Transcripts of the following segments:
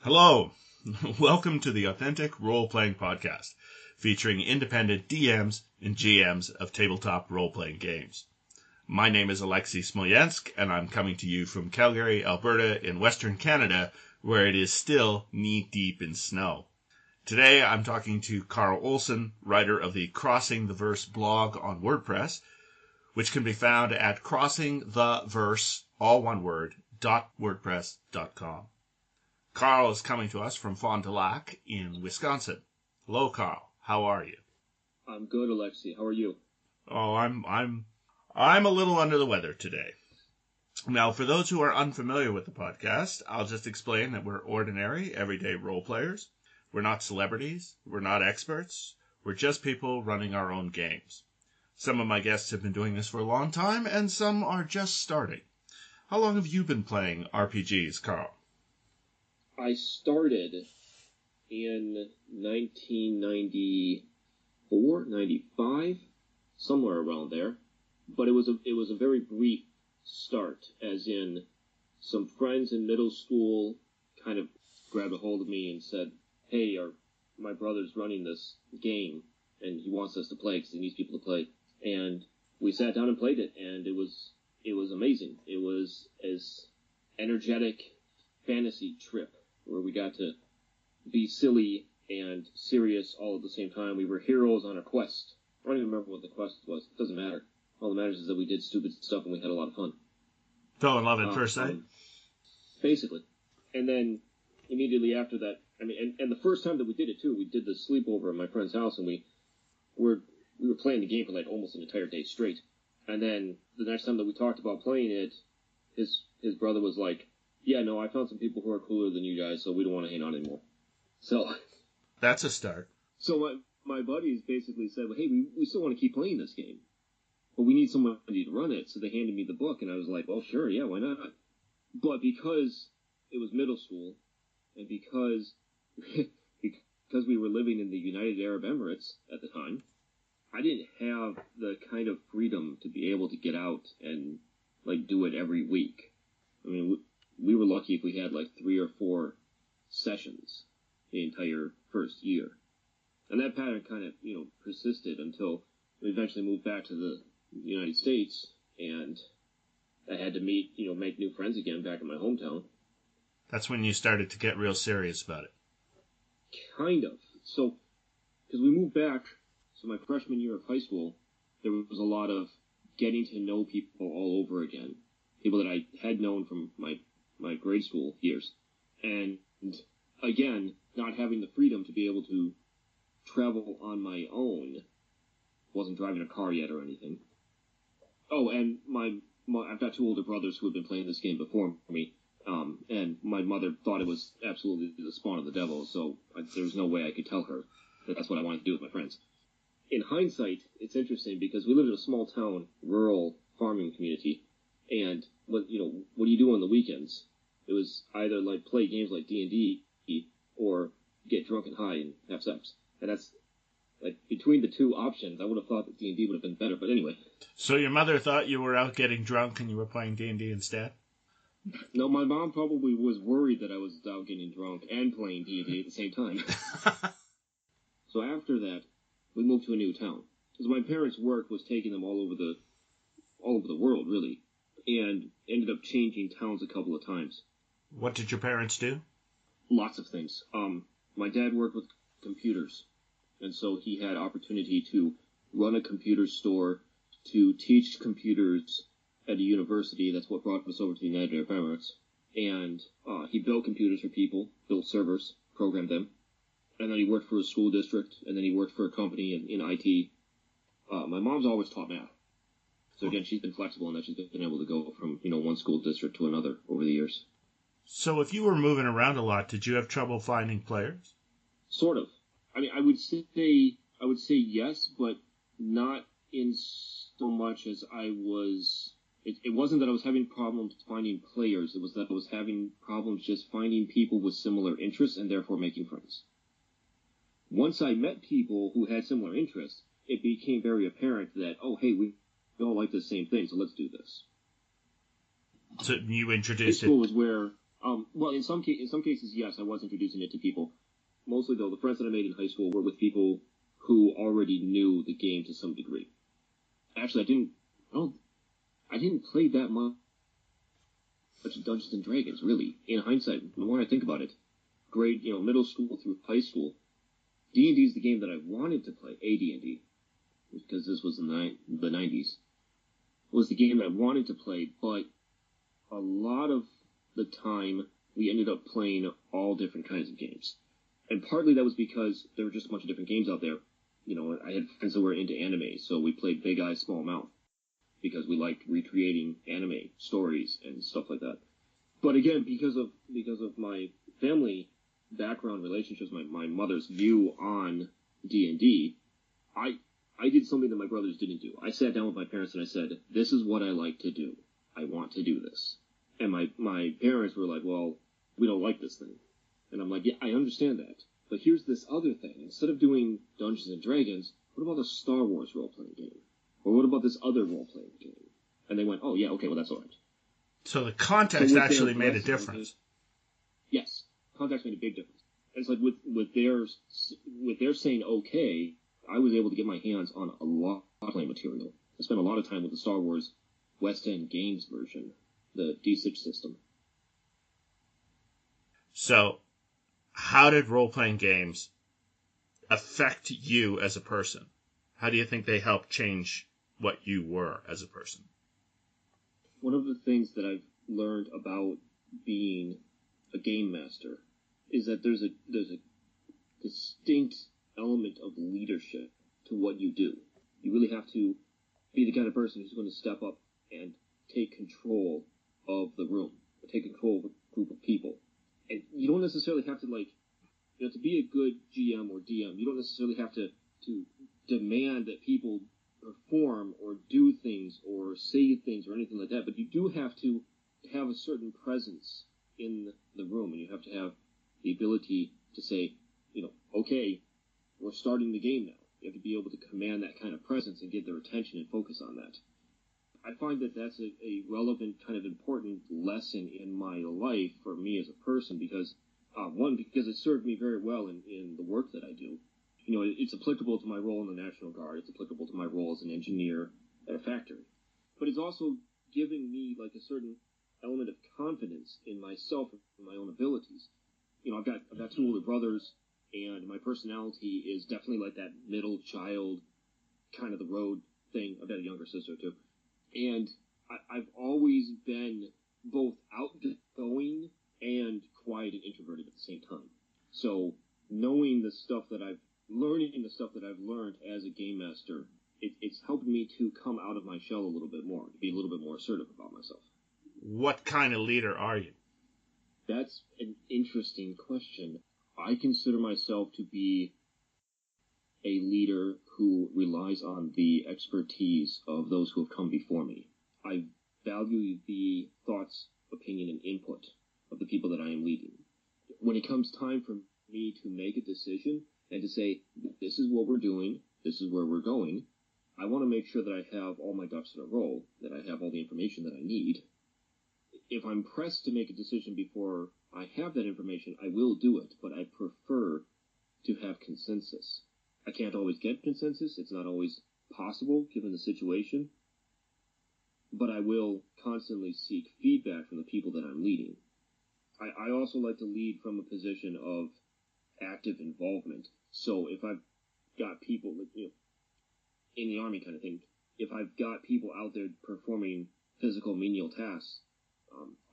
Hello, welcome to the Authentic Role-Playing Podcast, featuring independent DMs and GMs of tabletop role-playing games. My name is Alexis, Smolensk, and I'm coming to you from Calgary, Alberta, in Western Canada, where it is still knee-deep in snow. Today, I'm talking to Carl Olson, writer of the Crossing the Verse blog on WordPress, which can be found at crossingtheverse, all one word, .wordpress.com. Carl is coming to us from Fond du Lac in Wisconsin. Hello, Carl. How are you? I'm good, Alexi. How are you? Oh, I'm a little under the weather today. Now, for those who are unfamiliar with the podcast, I'll just explain that we're ordinary, everyday role players. We're not celebrities. We're not experts. We're just people running our own games. Some of my guests have been doing this for a long time, and some are just starting. How long have you been playing RPGs, Carl? I started in 1994, 95, somewhere around there. But it was a very brief start, as in some friends in middle school kind of grabbed a hold of me and said, "Hey, my brother's running this game, and he wants us to play because he needs people to play." And we sat down and played it, and it was amazing. It was as energetic fantasy trip where we got to be silly and serious all at the same time. We were heroes on a quest. I don't even remember what the quest was. It doesn't matter. All that matters is that we did stupid stuff and we had a lot of fun. Fell in love at first sight? Basically. And then immediately after that, and the first time that we did it too, we did the sleepover at my friend's house, and we were playing the game for like almost an entire day straight. And then the next time that we talked about playing it, his brother was like, "Yeah, no, I found some people who are cooler than you guys, so we don't want to hang on anymore." So that's a start. So my buddies basically said, "Well, hey, we still want to keep playing this game, but we need somebody to run it." So they handed me the book, and I was like, "Well, sure, yeah, why not?" But because it was middle school, and because we were living in the United Arab Emirates at the time, I didn't have the kind of freedom to be able to get out and like do it every week. I mean, we were lucky if we had like 3 or 4 sessions the entire first year. And that pattern kind of, persisted until we eventually moved back to the United States, and I had to make new friends again back in my hometown. That's when you started to get real serious about it. Kind of. So, because we moved back, so my freshman year of high school, there was a lot of getting to know people all over again. People that I had known from my grade school years. And again, not having the freedom to be able to travel on my own. Wasn't driving a car yet or anything. Oh, and I've got 2 older brothers who had been playing this game before me. And my mother thought it was absolutely the spawn of the devil, so there was no way I could tell her that that's what I wanted to do with my friends. In hindsight, it's interesting because we lived in a small town, rural farming community, and what do you do on the weekends? It was either like play games like D&D or get drunk and high and have sex. And that's like between the two options, I would have thought that D&D would have been better. But anyway. So your mother thought you were out getting drunk and you were playing D&D instead? No, my mom probably was worried that I was out getting drunk and playing D&D at the same time. So after that, we moved to a new town because my parents' work was taking them all over the world, really, and ended up changing towns a couple of times. What did your parents do? Lots of things. My dad worked with computers, and so he had opportunity to run a computer store, to teach computers at a university. That's what brought us over to the United Arab Emirates. And he built computers for people, built servers, programmed them. And then he worked for a school district, and then he worked for a company in IT. My mom's always taught math. So again, she's been flexible in that she's been able to go from, one school district to another over the years. So if you were moving around a lot, did you have trouble finding players? Sort of. I mean, I would say yes, but not in so much as I was. It wasn't that I was having problems finding players. It was that I was having problems just finding people with similar interests and therefore making friends. Once I met people who had similar interests, it became very apparent that, oh, hey, we all like the same thing, so let's do this. So you introduced High school was where Well, in some cases, yes, I was introducing it to people. Mostly, though, the friends that I made in high school were with people who already knew the game to some degree. Actually, I didn't play that much Dungeons and Dragons, really. In hindsight, the more I think about it, middle school through high school, D&D is the game that I wanted to play. AD&D, because this was the 90s, was the game that I wanted to play. But a lot of the time, we ended up playing all different kinds of games. And partly that was because there were just a bunch of different games out there. I had friends that were into anime, so we played Big Eye, Small Mouth, because we liked recreating anime stories and stuff like that. But again, because of my family background relationships, my mother's view on D&D, I did something that my brothers didn't do. I sat down with my parents and I said, "This is what I like to do. I want to do this." And my parents were like, "Well, we don't like this thing." And I'm like, "Yeah, I understand that. But here's this other thing. Instead of doing Dungeons and Dragons, what about a Star Wars role-playing game? Or what about this other role-playing game?" And they went, "Oh, yeah, okay, well, that's all right." So the context actually made a difference. Yes, context made a big difference. And it's like with their saying okay, I was able to get my hands on a lot of play material. I spent a lot of time with the Star Wars West End Games version, the D6 system. So, how did role-playing games affect you as a person? How do you think they helped change what you were as a person? One of the things that I've learned about being a game master is that there's a distinct element of leadership to what you do. You really have to be the kind of person who's going to step up and take control of the room, or take control of a group of people. And you don't necessarily have to, to be a good GM or DM, you don't necessarily have to demand that people perform or do things or say things or anything like that, but you do have to have a certain presence in the room, and you have to have the ability to say, okay, we're starting the game now. You have to be able to command that kind of presence and get their attention and focus on that. I find that that's a relevant, kind of important lesson in my life for me as a person, because because it served me very well in the work that I do. It's applicable to my role in the National Guard. It's applicable to my role as an engineer at a factory. But it's also giving me a certain element of confidence in myself and my own abilities. I've got two older brothers, and my personality is definitely like that middle child, kind of the road thing. I've got a younger sister too. And I've always been both outgoing and quiet and introverted at the same time. So learning the stuff that I've learned as a game master, it's helped me to come out of my shell a little bit more, to be a little bit more assertive about myself. What kind of leader are you? That's an interesting question. I consider myself to be a leader who relies on the expertise of those who have come before me. I value the thoughts, opinion, and input of the people that I am leading. When it comes time for me to make a decision and to say, this is what we're doing, this is where we're going, I want to make sure that I have all my ducks in a row, that I have all the information that I need. If I'm pressed to make a decision before I have that information, I will do it, but I prefer to have consensus. I can't always get consensus. It's not always possible given the situation. But I will constantly seek feedback from the people that I'm leading. I also like to lead from a position of active involvement. So if I've got people, in the Army kind of thing, if I've got people out there performing physical menial tasks,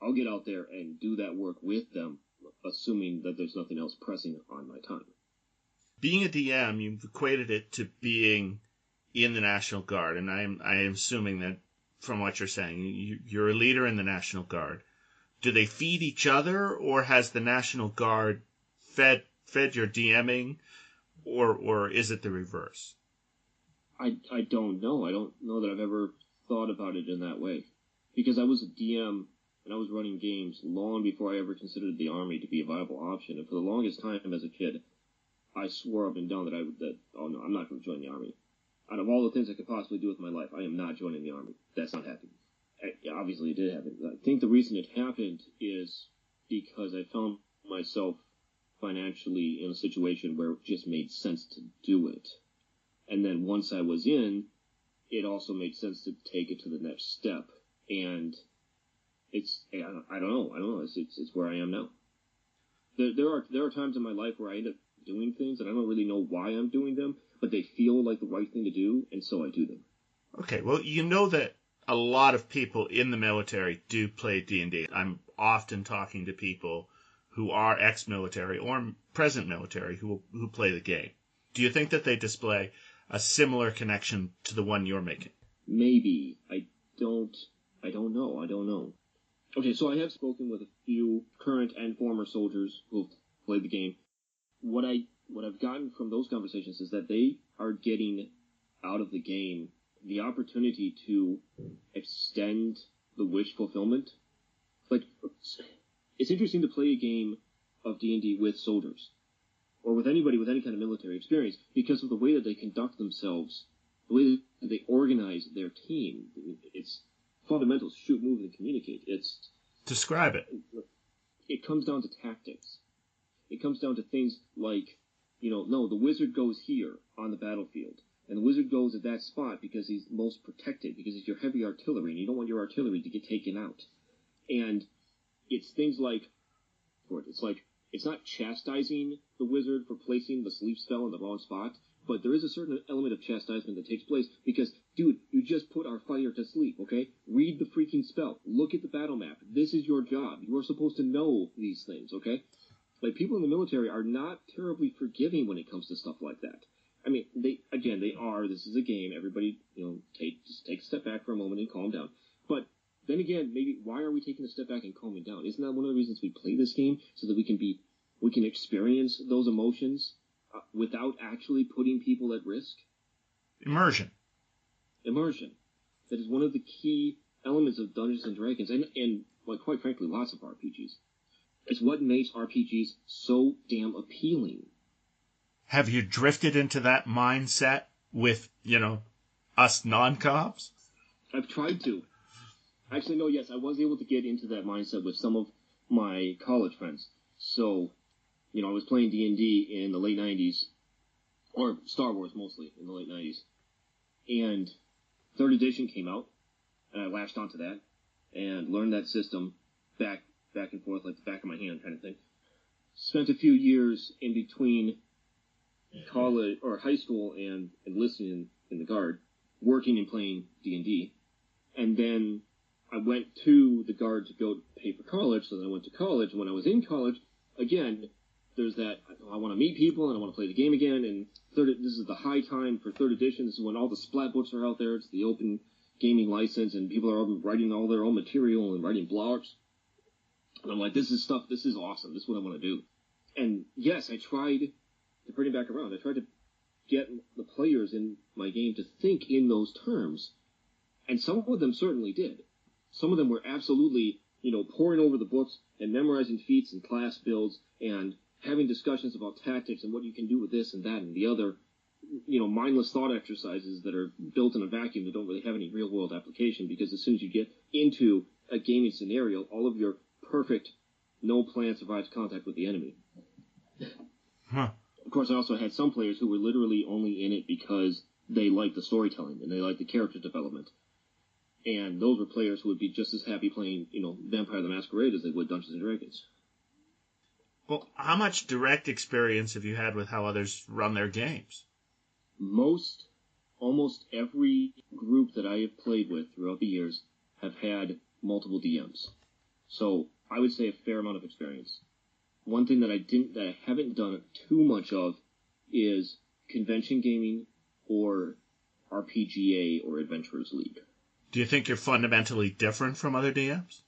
I'll get out there and do that work with them, assuming that there's nothing else pressing on my time. Being a DM, you've equated it to being in the National Guard, and I am assuming that from what you're saying, you're a leader in the National Guard. Do they feed each other, or has the National Guard fed your DMing, or is it the reverse? I don't know. I don't know that I've ever thought about it in that way, because I was a DM and I was running games long before I ever considered the Army to be a viable option. And for the longest time as a kid, I swore up and down that I'm not going to join the Army. Out of all the things I could possibly do with my life, I am not joining the Army. That's not happening. Obviously, it did happen. I think the reason it happened is because I found myself financially in a situation where it just made sense to do it. And then once I was in, it also made sense to take it to the next step. And I don't know. It's where I am now. There are times in my life where I end up doing things and I don't really know why I'm doing them, but they feel like the right thing to do, and so I do them. Okay, well, you know that a lot of people in the military do play D&D. I'm often talking to people who are ex-military or present military who play the game. Do you think that they display a similar connection to the one you're making? Maybe. I don't know. Okay, so I have spoken with a few current and former soldiers who've played the game. What I've gotten from those conversations is that they are getting out of the game the opportunity to extend the wish fulfillment. Like, it's interesting to play a game of D&D with soldiers, or with anybody with any kind of military experience, because of the way that they conduct themselves, the way that they organize their team. It's fundamentals: shoot, move, and communicate. Describe it. It comes down to tactics. It comes down to things like, no, the wizard goes here on the battlefield, and the wizard goes at that spot because he's most protected, because he's your heavy artillery, and you don't want your artillery to get taken out. And it's things like, it's not chastising the wizard for placing the sleep spell in the wrong spot, but there is a certain element of chastisement that takes place because, dude, you just put our fighter to sleep, okay? Read the freaking spell. Look at the battle map. This is your job. You are supposed to know these things, okay? Like, people in the military are not terribly forgiving when it comes to stuff like that. I mean, they are. This is a game. Everybody, just take a step back for a moment and calm down. But then again, maybe why are we taking a step back and calming down? Isn't that one of the reasons we play this game? So that we can experience those emotions without actually putting people at risk? Immersion. That is one of the key elements of Dungeons and Dragons, and quite frankly, lots of RPGs. It's what makes RPGs so damn appealing. Have you drifted into that mindset with, us non-cops? I've tried to. Actually, no, yes, I was able to get into that mindset with some of my college friends. So, I was playing D&D in the late 90s, or Star Wars mostly in the late 90s. And 3rd edition came out, and I latched onto that, and learned that system back and forth like the back of my hand kind of thing. Spent a few years in between college or high school and enlisting in the Guard, working and playing D&D. And then I went to the Guard to go pay for college, so then I went to college. And when I was in college, again, there's that, I want to meet people and I want to play the game again. And this is the high time for 3rd edition. This is when all the splat books are out there. It's the open gaming license, and people are writing all their own material and writing blogs. And I'm like, this is awesome. This is what I want to do. And yes, I tried to bring it back around. I tried to get the players in my game to think in those terms. And some of them certainly did. Some of them were absolutely, poring over the books and memorizing feats and class builds and having discussions about tactics and what you can do with this and that and the other, mindless thought exercises that are built in a vacuum that don't really have any real-world application, because as soon as you get into a gaming scenario, all of your perfect no plan survives contact with the enemy. Huh. Of course, I also had some players who were literally only in it because they liked the storytelling and they liked the character development. And those were players who would be just as happy playing, Vampire the Masquerade as they would Dungeons and Dragons. Well, how much direct experience have you had with how others run their games? Almost every group that I have played with throughout the years have had multiple DMs. So I would say a fair amount of experience. One thing that I haven't done too much of is convention gaming or RPGA or Adventurers League. Do you think you're fundamentally different from other DMs?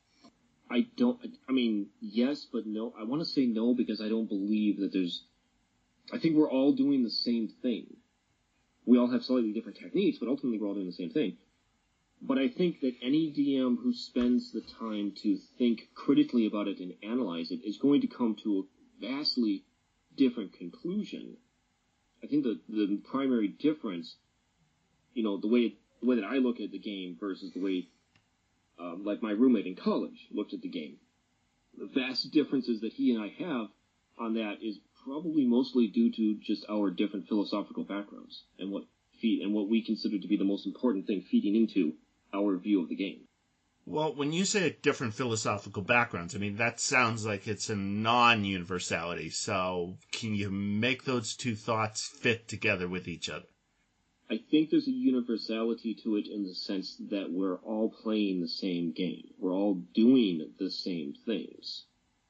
Yes, but no. I want to say no because I don't believe that I think we're all doing the same thing. We all have slightly different techniques, but ultimately we're all doing the same thing. But I think that any DM who spends the time to think critically about it and analyze it is going to come to a vastly different conclusion. I think the primary difference, the way that I look at the game versus the way, like my roommate in college looked at the game. the vast differences that he and I have on that is probably mostly due to just our different philosophical backgrounds and what we consider to be the most important thing feeding into our view of the game. Well, when you say different philosophical backgrounds, I mean, that sounds like it's a non-universality. So can you make those two thoughts fit together with each other? I think there's a universality to it in the sense that we're all playing the same game. We're all doing the same things.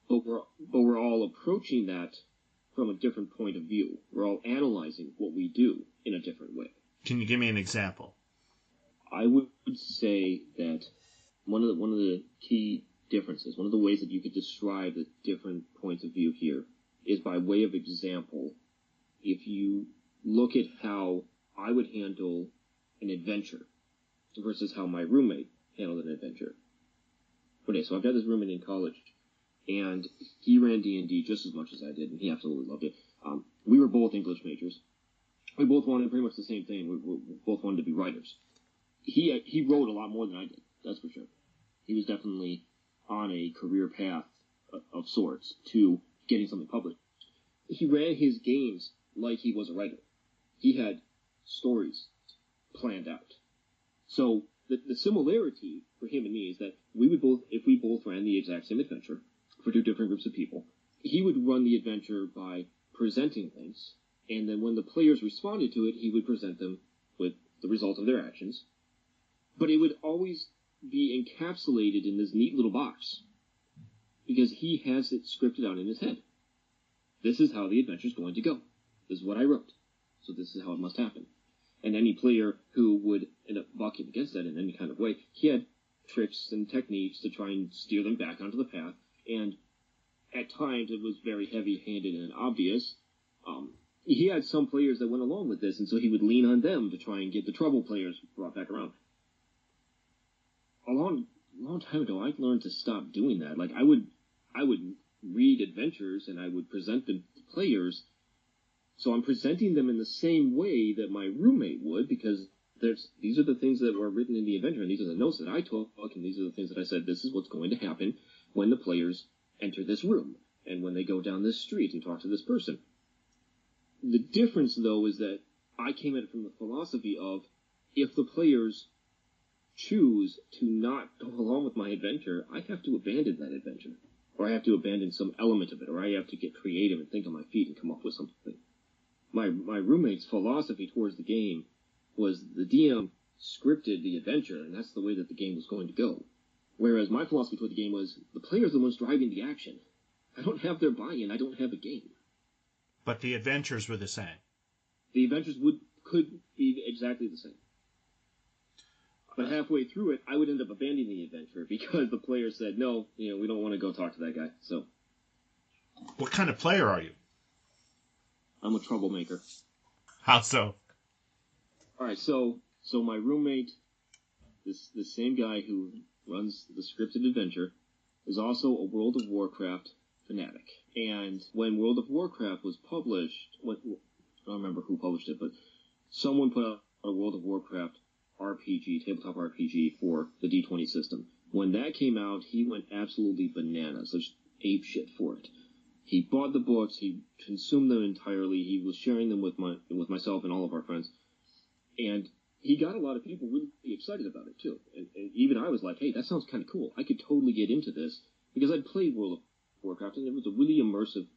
But we're all approaching that from a different point of view. We're all analyzing what we do in a different way. Can you give me an example? I would say that one of the key differences, one of the ways that you could describe the different points of view here is by way of example. If you look at how I would handle an adventure versus how my roommate handled an adventure. Okay, so I've got this roommate in college, and he ran D&D just as much as I did, and he absolutely loved it. We were both English majors. We both wanted pretty much the same thing. We both wanted to be writers. He wrote a lot more than I did, that's for sure. He was definitely on a career path of sorts to getting something published. He ran his games like he was a writer. He had stories planned out. So the similarity for him and me is that if we both ran the exact same adventure for two different groups of people, he would run the adventure by presenting things, and then when the players responded to it, he would present them with the result of their actions. But it would always be encapsulated in this neat little box, because he has it scripted out in his head. This is how the adventure is going to go. This is what I wrote. So this is how it must happen. And any player who would end up bucking against that in any kind of way, he had tricks and techniques to try and steer them back onto the path. And at times it was very heavy-handed and obvious. He had some players that went along with this, and so he would lean on them to try and get the trouble players brought back around. A long time ago, I learned to stop doing that. Like, I would read adventures and I would present them to players. So I'm presenting them in the same way that my roommate would, because these are the things that were written in the adventure, and these are the notes that I took, and these are the things that I said, this is what's going to happen when the players enter this room, and when they go down this street and talk to this person. The difference, though, is that I came at it from the philosophy of, if the players choose to not go along with my adventure, I have to abandon that adventure. Or I have to abandon some element of it, or I have to get creative and think on my feet and come up with something. My roommate's philosophy towards the game was the DM scripted the adventure, and that's the way that the game was going to go. Whereas my philosophy toward the game was, the players are the ones driving the action. I don't have their buy-in, I don't have a game. But the adventures were the same. The adventures could be exactly the same. But halfway through it, I would end up abandoning the adventure because the players said, no, we don't want to go talk to that guy. So, what kind of player are you? I'm a troublemaker. How so? All right, so my roommate, the same guy who runs the scripted adventure, is also a World of Warcraft fanatic. And when World of Warcraft was published, I don't remember who published it, but someone put out a World of Warcraft RPG, tabletop RPG for the D20 system. When that came out, he went absolutely bananas, just ape shit for it. He bought the books, he consumed them entirely, he was sharing them with myself and all of our friends, and he got a lot of people really excited about it too. And even I was like, hey, that sounds kind of cool. I could totally get into this, because I'd played World of Warcraft, and it was a really immersive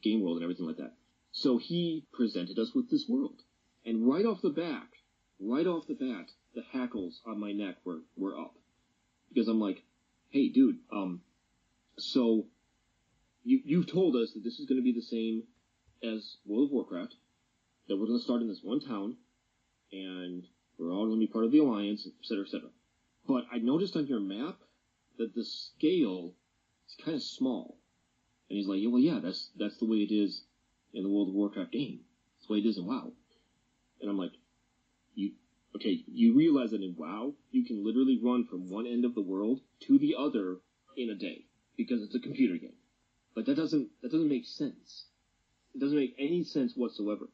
game world and everything like that. So he presented us with this world. And right off the bat, the hackles on my neck were up. Because I'm like, hey, dude, so you've told us that this is going to be the same as World of Warcraft, that we're going to start in this one town, and we're all going to be part of the Alliance, etc., etc. But I noticed on your map that the scale is kind of small. And he's like, yeah, well, yeah, that's the way it is in the World of Warcraft game. That's the way it is in WoW. And I'm like, you realize that in WoW, you can literally run from one end of the world to the other in a day, because it's a computer game. But that doesn't make sense. It doesn't make any sense whatsoever.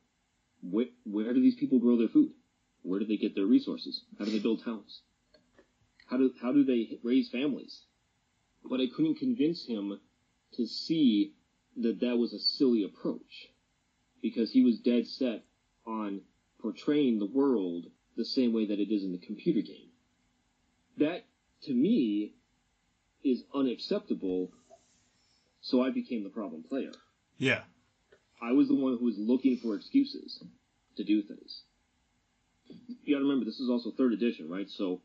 Where do these people grow their food? Where do they get their resources? How do they build towns? How do they raise families? But I couldn't convince him to see that that was a silly approach, because he was dead set on portraying the world the same way that it is in the computer game. That, to me, is unacceptable, so I became the problem player. Yeah. I was the one who was looking for excuses to do things. You gotta remember, this is also 3rd edition, right? So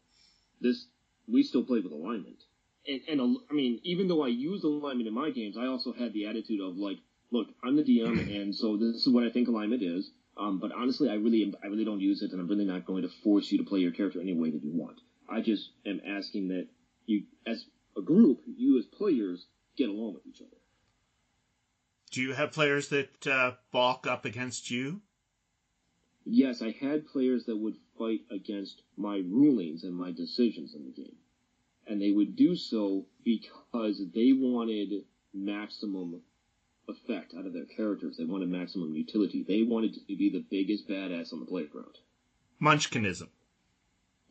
we still play with alignment. And I mean, even though I used alignment in my games, I also had the attitude of, like, look, I'm the DM, and so this is what I think alignment is. But honestly, I really don't use it, and I'm really not going to force you to play your character any way that you want. I just am asking that you, as a group, you as players, get along with each other. Do you have players that balk up against you? Yes, I had players that would fight against my rulings and my decisions in the game. And they would do so because they wanted maximum effect out of their characters. They wanted maximum utility. They wanted to be the biggest badass on the playground. Munchkinism.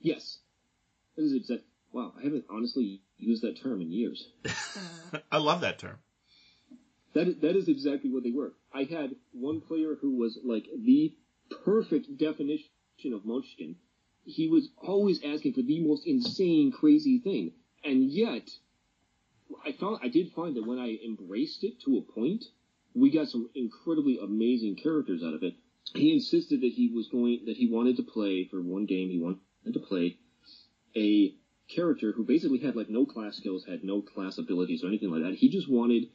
Yes. That is exact. Wow, I haven't honestly used that term in years. I love that term. That is exactly what they were. I had one player who was like the perfect definition of Munchkin. He was always asking for the most insane, crazy thing. And yet, I did find that when I embraced it to a point, we got some incredibly amazing characters out of it. He insisted that he wanted to play, for one game, he wanted to play a character who basically had like no class skills, had no class abilities or anything like that. He just wanted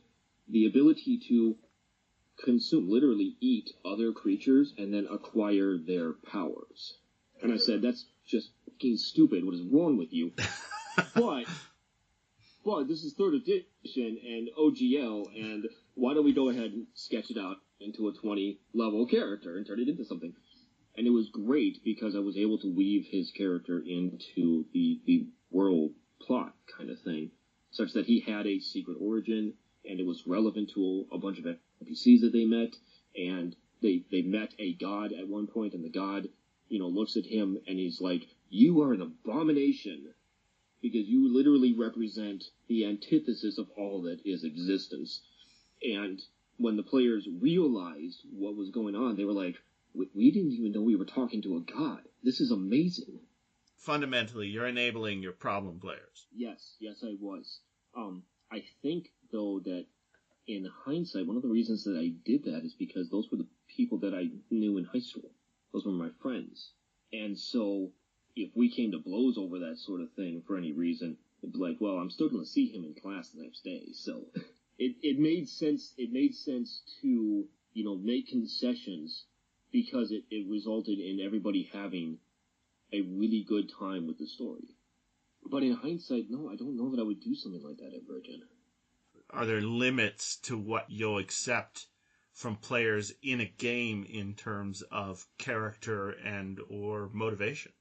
the ability to consume, literally eat other creatures and then acquire their powers. And I said, that's just fucking stupid. What is wrong with you? But this is 3rd edition and OGL, and why don't we go ahead and sketch it out into a 20-level character and turn it into something? And it was great because I was able to weave his character into the world plot kind of thing, such that he had a secret origin, and it was relevant to a bunch of NPCs that they met, and they met a god at one point, and the god, looks at him and he's like, you are an abomination, because you literally represent the antithesis of all that is existence. And when the players realized what was going on, they were like, we didn't even know we were talking to a god. This is amazing. Fundamentally, you're enabling your problem players. Yes, I was. I think, though, that in hindsight, one of the reasons that I did that is because those were the people that I knew in high school. Those were my friends. And so, if we came to blows over that sort of thing for any reason, it'd be like, well, I'm still going to see him in class the next day. So, it made sense. It made sense to, make concessions, because it resulted in everybody having a really good time with the story. But in hindsight, no, I don't know that I would do something like that ever again. Are there limits to what you'll accept from players in a game in terms of character and or motivation?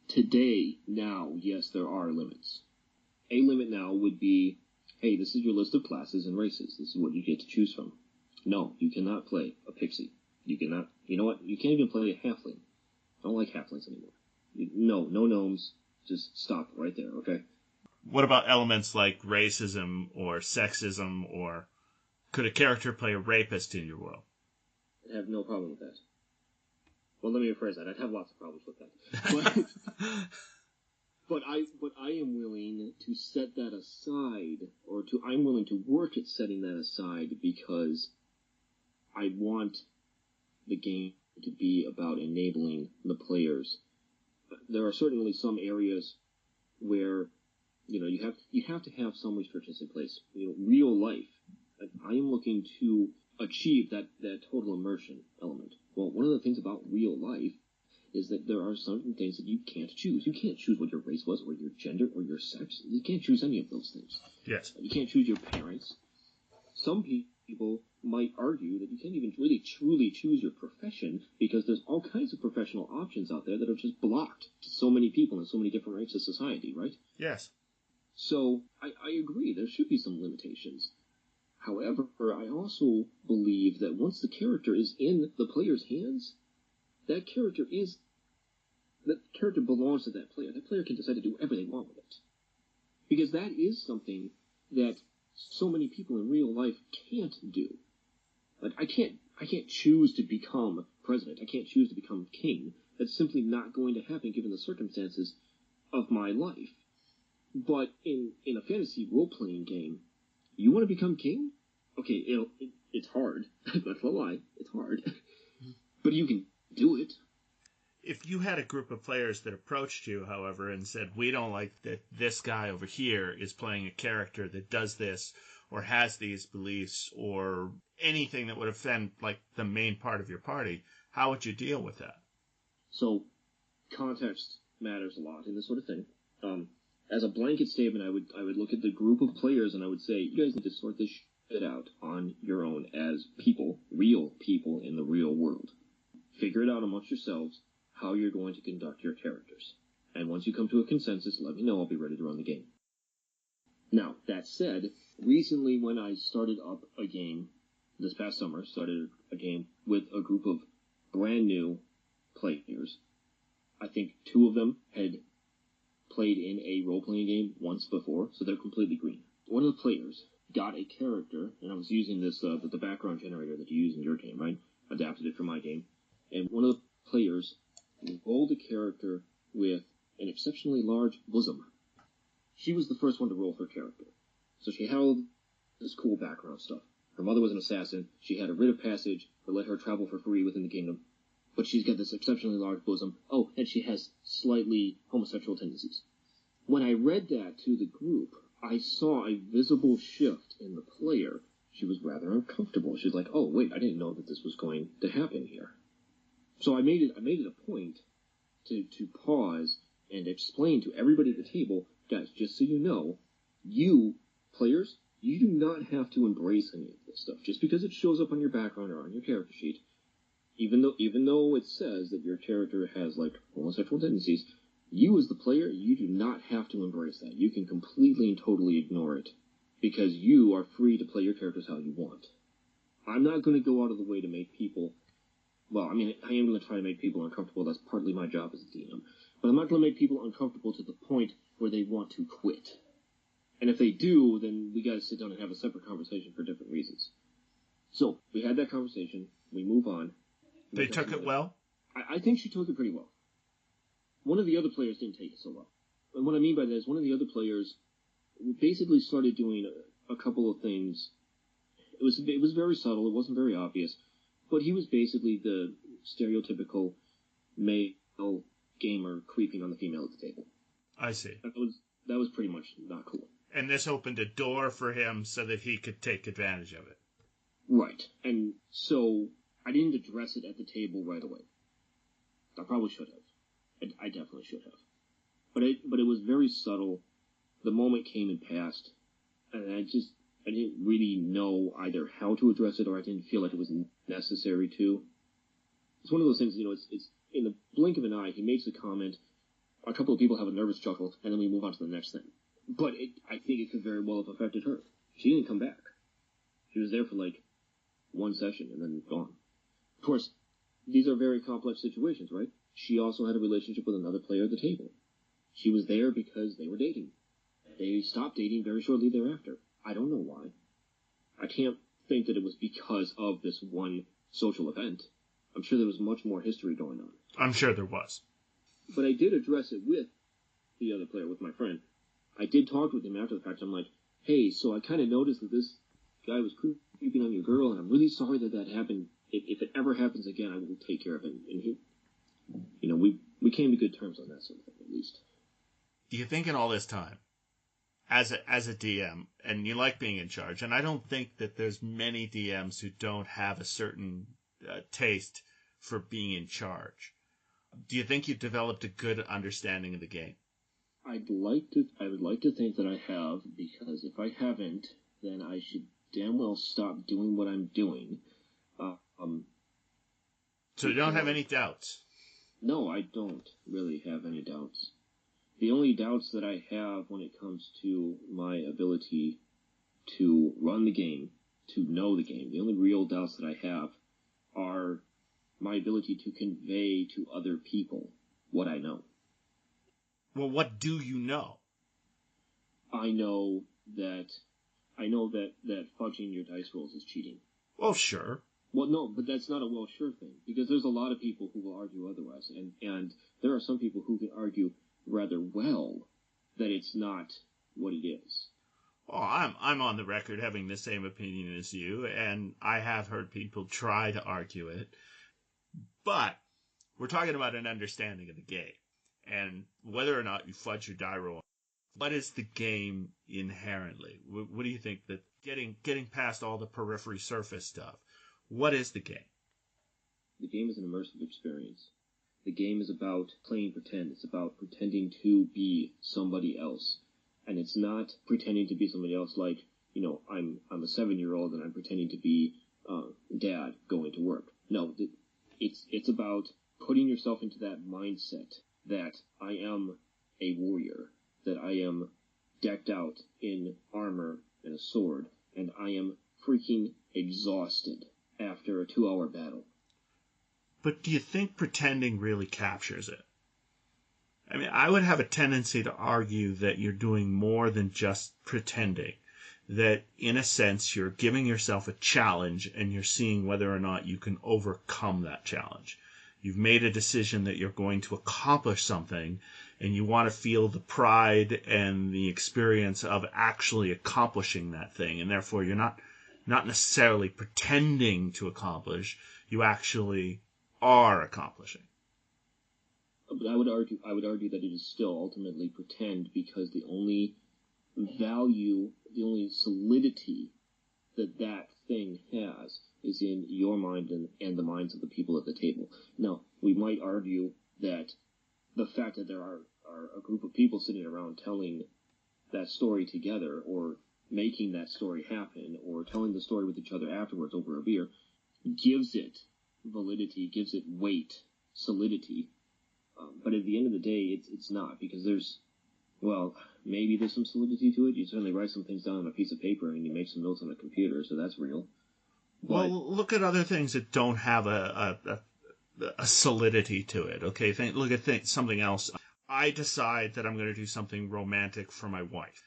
Today, now, yes, there are limits. A limit now would be, hey, this is your list of classes and races. This is what you get to choose from. No, you cannot play a pixie. You cannot, you know what? You can't even play a halfling. I don't like halflings anymore. No gnomes. Just stop right there, okay? What about elements like racism or sexism, or could a character play a rapist in your world? I'd have no problem with that. Well, let me rephrase that. I'd have lots of problems with that. But I am willing to set that aside, I'm willing to work at setting that aside, because I want the game to be about enabling the players. There are certainly some areas where, you have to have some restrictions in place. Real life. I am looking to achieve that total immersion element. Well, one of the things about real life is that there are certain things that you can't choose. You can't choose what your race was, or your gender, or your sex. You can't choose any of those things. Yes. You can't choose your parents. Some people might argue that you can't even really truly choose your profession, because there's all kinds of professional options out there that are just blocked to so many people in so many different ranks of society, right? Yes. So I agree, there should be some limitations. However, I also believe that once the character is in the player's hands, that character belongs to that player. That player can decide to do whatever they want with it. Because that is something that so many people in real life can't do. Like, I can't choose to become president. I can't choose to become king. That's simply not going to happen given the circumstances of my life. But in a fantasy role-playing game, you want to become king? Okay, it's hard. That's a lie. It's hard. But you can do it. If you had a group of players that approached you, however, and said, we don't like that this guy over here is playing a character that does this or has these beliefs or anything that would offend like the main part of your party, how would you deal with that? So context matters a lot in this sort of thing. As a blanket statement, I would look at the group of players and I would say, you guys need to sort this shit out on your own as people, real people in the real world. Figure it out amongst yourselves how you're going to conduct your characters. And once you come to a consensus, let me know. I'll be ready to run the game. Now, that said, recently when I started up a game, this past summer, started a game with a group of brand new players. I think 2 of them had played in a role-playing game once before, so they're completely green. One of the players got a character, and I was using this, the background generator that you use in your game, right? Adapted it for my game. And one of the players rolled a character with an exceptionally large bosom. She was the first one to roll her character. So she had all this cool background stuff. Her mother was an assassin. She had a writ of passage that let her travel for free within the kingdom. But she's got this exceptionally large bosom. Oh, and she has slightly homosexual tendencies. When I read that to the group, I saw a visible shift in the player. She was rather uncomfortable. She was like, oh, wait, I didn't know that this was going to happen here. So I made it a point to pause and explain to everybody at the table, guys, just so you know, you, players, you do not have to embrace any of this stuff. Just because it shows up on your background or on your character sheet, even though it says that your character has, like, homosexual tendencies, you as the player, you do not have to embrace that. You can completely and totally ignore it, because you are free to play your characters how you want. I'm not going to go out of the way to make people, well, I mean, I am going to try to make people uncomfortable. That's partly my job as a DM. But I'm not going to make people uncomfortable to the point where they want to quit. And if they do, then we got to sit down and have a separate conversation for different reasons. So, we had that conversation. We move on. They took it well? I think she took it pretty well. One of the other players didn't take it so well. And what I mean by that is one of the other players basically started doing a couple of things. It was very subtle. It wasn't very obvious. But he was basically the stereotypical male gamer creeping on the female at the table. I see. That was pretty much not cool. And this opened a door for him so that he could take advantage of it. Right. And so I didn't address it at the table right away. I probably should have. I definitely should have. But it was very subtle. The moment came and passed. And I didn't really know either how to address it or I didn't feel like it was necessary to. It's one of those things, it's in the blink of an eye, he makes a comment, a couple of people have a nervous chuckle, and then we move on to the next thing. But I think it could very well have affected her. She didn't come back. She was there for like one session and then gone. Of course, these are very complex situations, right? She also had a relationship with another player at the table. She was there because they were dating. They stopped dating very shortly thereafter. I don't know why. I can't think that it was because of this one social event. I'm sure there was much more history going on. I'm sure there was. But I did address it with the other player, with my friend. I did talk with him after the fact. I'm like, hey, so I kind of noticed that this guy was creeping on your girl, and I'm really sorry that happened. If it ever happens again, I will take care of it. And he, we came to good terms on that sort of thing, at least. Do you think in all this time, as a DM, and you like being in charge, and I don't think that there's many DMs who don't have a certain taste for being in charge. Do you think you've developed a good understanding of the game? I would like to think that I have, because if I haven't, then I should damn well stop doing what I'm doing. So you don't have any doubts? No, I don't really have any doubts. The only doubts that I have when it comes to my ability to run the game, to know the game, the only real doubts that I have are my ability to convey to other people what I know. Well, what do you know? I know that I know that fudging your dice rolls is cheating. Well, sure. Well, no, but that's not a well sure thing, because there's a lot of people who will argue otherwise, and there are some people who can argue rather well that it's not what it is. Well, I'm on the record having the same opinion as you, and I have heard people try to argue it, but we're talking about an understanding of the game, and whether or not you fudge your die roll. What is the game inherently? What do you think that getting past all the periphery surface stuff? What is the game? The game is an immersive experience. The game is about playing pretend. It's about pretending to be somebody else. And it's not pretending to be somebody else like, I'm a 7-year-old and I'm pretending to be dad going to work. No, it's about putting yourself into that mindset that I am a warrior, that I am decked out in armor and a sword, and I am freaking exhausted after a 2-hour battle. But do you think pretending really captures it? I mean, I would have a tendency to argue that you're doing more than just pretending. That, in a sense, you're giving yourself a challenge and you're seeing whether or not you can overcome that challenge. You've made a decision that you're going to accomplish something and you want to feel the pride and the experience of actually accomplishing that thing. And therefore, you're not necessarily pretending to accomplish. You actually are accomplishing. But I would argue that it is still ultimately pretend, because the only value, the only solidity that thing has is in your mind and the minds of the people at the table. Now, we might argue that the fact that there are a group of people sitting around telling that story together, or making that story happen, or telling the story with each other afterwards over a beer, gives it validity, gives it weight, solidity. But at the end of the day, it's not, because maybe there's some solidity to it. You certainly write some things down on a piece of paper and you make some notes on a computer, so that's real. Well, look at other things that don't have a solidity to it. Okay, look at something else. I decide that I'm going to do something romantic for my wife.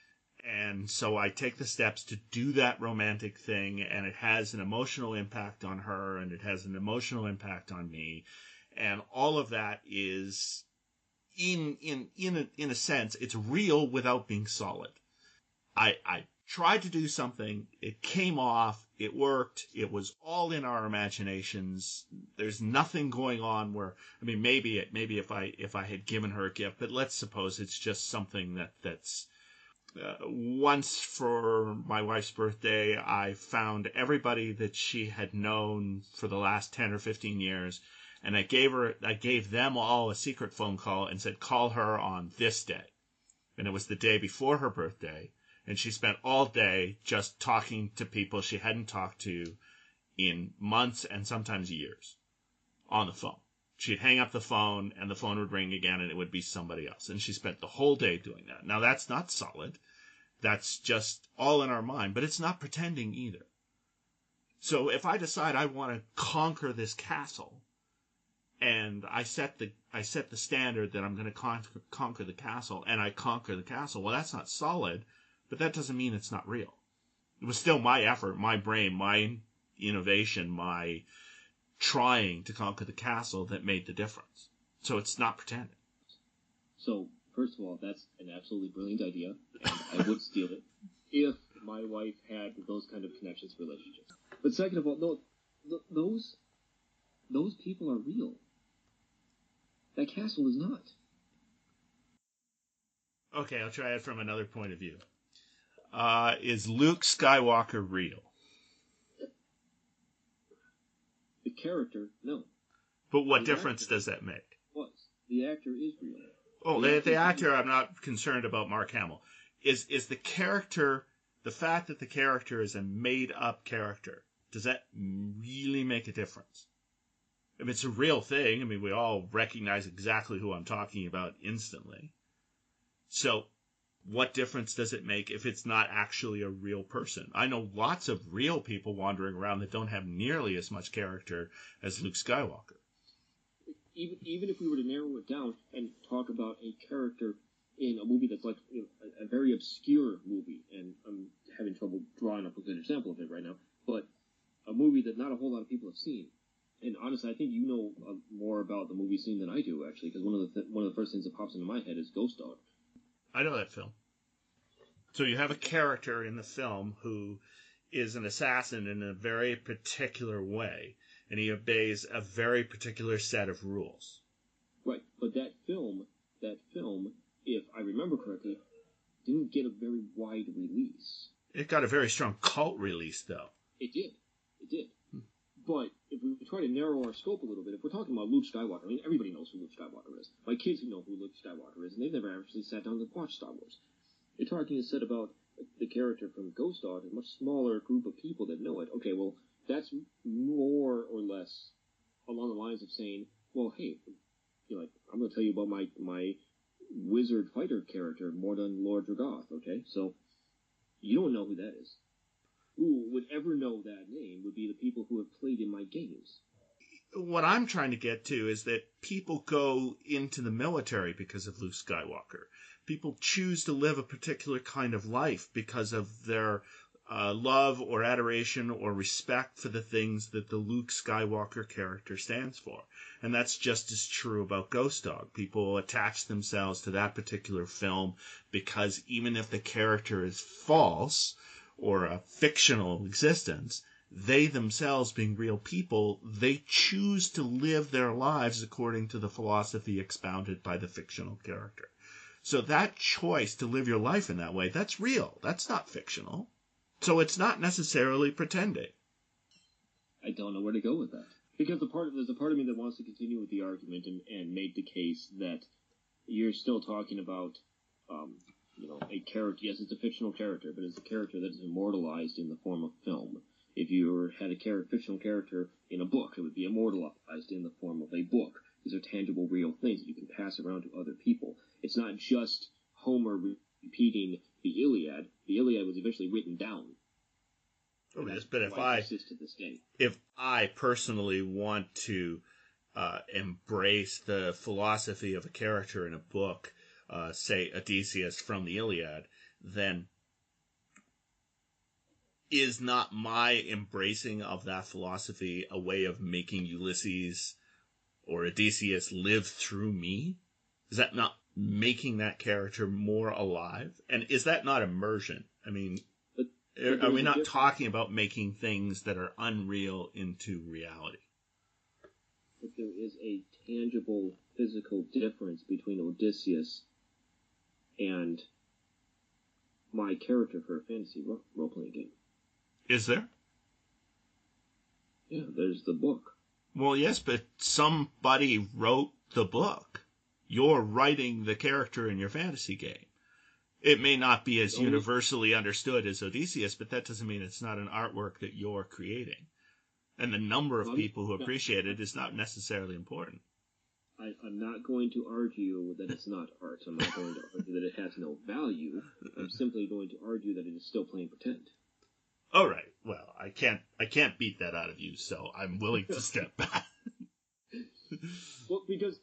And so I take the steps to do that romantic thing, and it has an emotional impact on her, and it has an emotional impact on me. And all of that is, in a sense, it's real without being solid. I tried to do something, it came off, it worked, it was all in our imaginations. There's nothing going on where, I mean, maybe if I had given her a gift, but let's suppose it's just something that's once for my wife's birthday, I found everybody that she had known for the last 10 or 15 years, and I gave them all a secret phone call and said, call her on this day. And it was the day before her birthday, and she spent all day just talking to people she hadn't talked to in months and sometimes years on the phone. She'd hang up the phone, and the phone would ring again, and it would be somebody else. And she spent the whole day doing that. Now, that's not solid. That's just all in our mind, but it's not pretending either. So if I decide I want to conquer this castle, and I set the standard that I'm going to conquer the castle, and I conquer the castle, well, that's not solid, but that doesn't mean it's not real. It was still my effort, my brain, my innovation, my trying to conquer the castle that made the difference. So it's not pretending. So, first of all, that's an absolutely brilliant idea, and I would steal it if my wife had those kind of connections, relationships. But second of all, no, those people are real. That castle is not. Okay, I'll try it from another point of view. Is Luke Skywalker real? The character, no. But what difference does that make? Was. The actor is real. Oh, the actor, I'm not concerned about Mark Hamill. Is the character, the fact that the character is a made-up character, does that really make a difference? I mean, it's a real thing. I mean, we all recognize exactly who I'm talking about instantly. So what difference does it make if it's not actually a real person? I know lots of real people wandering around that don't have nearly as much character as Luke Skywalker. Even if we were to narrow it down and talk about a character in a movie that's like a very obscure movie, and I'm having trouble drawing up a good example of it right now, but a movie that not a whole lot of people have seen. And honestly, I think you know more about the movie scene than I do, actually, because one of the first things that pops into my head is Ghost Dog. I know that film. So you have a character in the film who is an assassin in a very particular way, and he obeys a very particular set of rules. Right, but that film, if I remember correctly, didn't get a very wide release. It got a very strong cult release, though. It did. But if we try to narrow our scope a little bit, if we're talking about Luke Skywalker, I mean, everybody knows who Luke Skywalker is. My kids know who Luke Skywalker is, and they've never actually sat down to watch Star Wars. You're talking instead about the character from Ghost Dog, a much smaller group of people that know it. Okay, well, that's more or less along the lines of saying, well, hey, like, I'm going to tell you about my wizard fighter character more than Lord Dragoth, okay? So, you don't know who that is. Who would ever know that name would be the people who have played in my games. What I'm trying to get to is that people go into the military because of Luke Skywalker. People choose to live a particular kind of life because of their love or adoration or respect for the things that the Luke Skywalker character stands for. And that's just as true about Ghost Dog. People attach themselves to that particular film because even if the character is false or a fictional existence, they themselves, being real people, they choose to live their lives according to the philosophy expounded by the fictional character. So that choice to live your life in that way, that's real. That's not fictional. So it's not necessarily pretending. I don't know where to go with that. Because there's a part of me that wants to continue with the argument and make the case that you're still talking about a character. Yes, it's a fictional character, but it's a character that is immortalized in the form of film. If you had a fictional character in a book, it would be immortalized in the form of a book. These are tangible, real things that you can pass around to other people. It's not just Homer repeating the Iliad. The Iliad was eventually written down. Oh, yes, but if I personally want to embrace the philosophy of a character in a book, say Odysseus from the Iliad, then is not my embracing of that philosophy a way of making Ulysses or Odysseus live through me? Is that not making that character more alive? And is that not immersion? I mean, are we not talking about making things that are unreal into reality? But there is a tangible physical difference between Odysseus and my character for a fantasy role-playing game. Is there? Yeah, there's the book. Well, yes, but somebody wrote the book. You're writing the character in your fantasy game. It may not be as universally understood as Odysseus, but that doesn't mean it's not an artwork that you're creating. And the number of people who appreciate it is not necessarily important. I'm not going to argue that it's not art. I'm not going to argue that it has no value. I'm simply going to argue that it is still playing pretend. All right. Well, I can't beat that out of you, so I'm willing to step back. Well, because